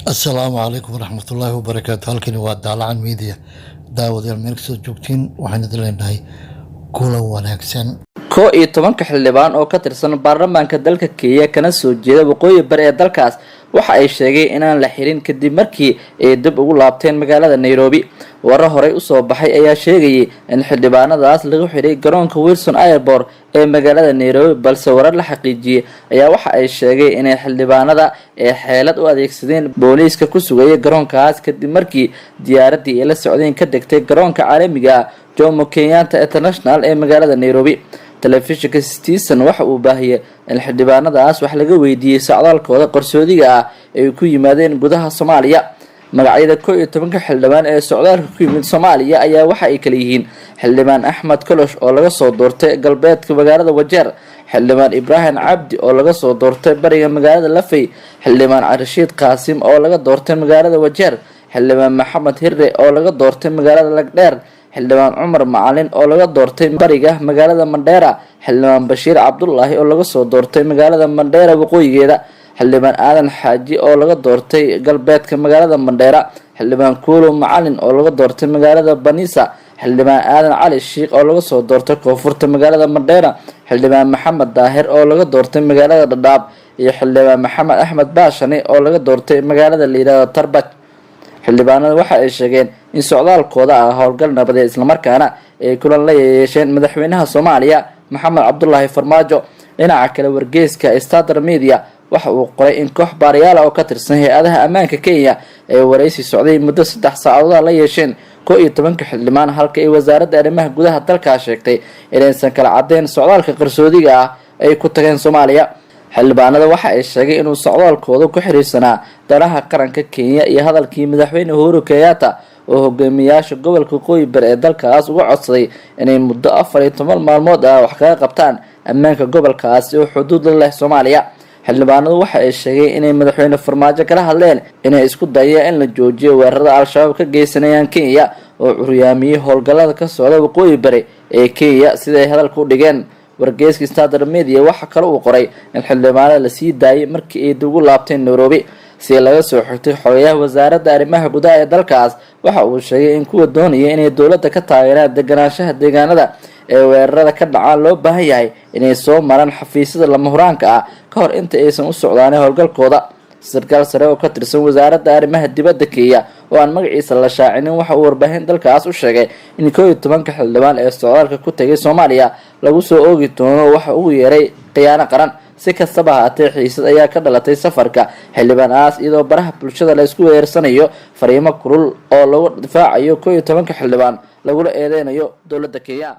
السلام عليكم ورحمة الله وبركاته. halkani waa Daalacan Media. Daawadayaal meel kasoo joogtiin waxaan idin leenahay kulan wanaagsan. 11 xildhibaan oo ka tirsan baarlamaanka dalka Kenya kana soo jeeda waqooyi bari ee dalkaas waxa ay sheegeen inaan la xirin kadib markii ay dib ugu laabteen magaalada Nairobi. warar horey u soo baxay ayaa sheegayay in xildhibaanadaas lagu xiray garoonka Wilson Airport ee magaalada Nairobi, balse warar la xaqiijiyay ayaa waxa ay sheegeen in xildhibaanada ay xeelad u adeegsadeen booliiska ku sugaya garoonkaas kadib markii diyaaradii ay la socdeen ka degtay garoonka caalamiga Jomo Kenyatta International ee magaalada Nairobi. telefishinka Citizen waxa uu baahiyay in xildhibaanadaas wax laga weydiiyay socdaalkooda qarsoodiga ah ay ku yimaadeen gudaha Soomaaliya. magacyada 11 xildhibaan ee socdaalka ku yimid Soomaaliya ayaa waxa ay kala yihiin xildhibaan Axmed Kolosh oo laga soo doortay galbeedka magaalada Wajeer, xildhibaan Ibrahim Cabdi oo laga soo doortay bariga magaalada Lafay, xildhibaan Rashid Qaasim oo laga doortay magaalada Wajeer, xildhibaan Maxamed Hirre oo laga doortay magaalada Lagdheer, xildhibaan Cumar Macalin oo laga doortay bariga magaalada Mandheera, xildhibaan Bashiir Cabdullaahi oo laga soo doortay magaalada Mandheera waqooyigeeda, xildhibaan Aadan Xaaji oo laga doortay galbeedka magaalada Mandheera, xildhibaan Kuulo Macalin oo laga doortay magaalada Banisa, xildhibaan Aadan Cali Sheekh oo laga soo doortay koonfurta magaalada Mandheera, xildhibaan Maxamed Daahir oo laga doortay magaalada Dhadhaab, iyo xildhibaan Maxamed Axmed Baashane oo laga doortay magaalada Liidada Tarbaj. xildhibaanada waxa ay sheegeen in socdaalkooda ah howlgal nabadeed isla markaana ay kulan la yeesheen madaxweynaha Soomaaliya Maxamed Cabdullaahi Farmaajo. dhinaca kale wargeyska Star Media waxa uu qoray in koox baariyaal oo ka tirsan hay'adaha ammaanka Kenya ay wareysi socday muddo 3 saacadood la yeesheen 11 xildhibaan, halka ay wasaaradda arrimaha gudaha dalka sheegtay inaysan kala cadeyn socdaalka qarsoodiga ah ay ku tageen Soomaaliya. xildhibaanada waxa ay sheegeen inuu socdaalkooda ku xiriirsanaa danaha qaranka Kenya iyo hadalkii madaxweyne Uhuru Kenyatta oo hogaamiyaasha gobolka Waqooyi Bari ee dalkaas uga codsaday inay muddo 14 maalmood wax kaga qabtaan ammaanka gobolkaas oo xuduud la leh Soomaaliya. xildhibaanadu waxa ay sheegeen inay madaxweyne Farmaajo kala hadleen inay isku dayeen in la joojiyo weerarada Al-Shabaab ka geysanayaan Kenya oo curyaamiyay howlgallada ka socda Waqooyi Bari ee Kenya sida ay hadalka u dhigeen. wargeyska Star Media waxa kale uu qoray in xildhibaanada la sii daayay markii ay dib ugu laabteen Nairobi. si laga soo xigtay xogayaha wasaaradda arrimaha gudaha ee dalkaas waxa uu sheegay in kuwa doonaya inay dawladda ka taageeraan deganaanshaha deegaanada ee weerarada ka dhacaan loo baahan yahay inay soo maraan xafiisyada lama huraanka ah ka hor inta aysan u socdaan howlgalkooda. sarkaal sare oo ka tirsan wasaaradda arrimaha dibadda Kenya oo aan magaciisa la shaacinin waxa uu warbaahin dalkaas u sheegay in 11 xildhibaan ee socdaalka ku tagay Soomaaliya lagu soo oogi doono waxa uu yeeray khiyaano qaran. si kastaba ha ahaatee xiisad ayaa ka dhalatay safarka xildhibaanaas iyadoo baraha bulshada la isku weersanayo fariimo kulul oo lagu difaacayo 11 xildhibaan lagula eedeynayo dowladda Kenya.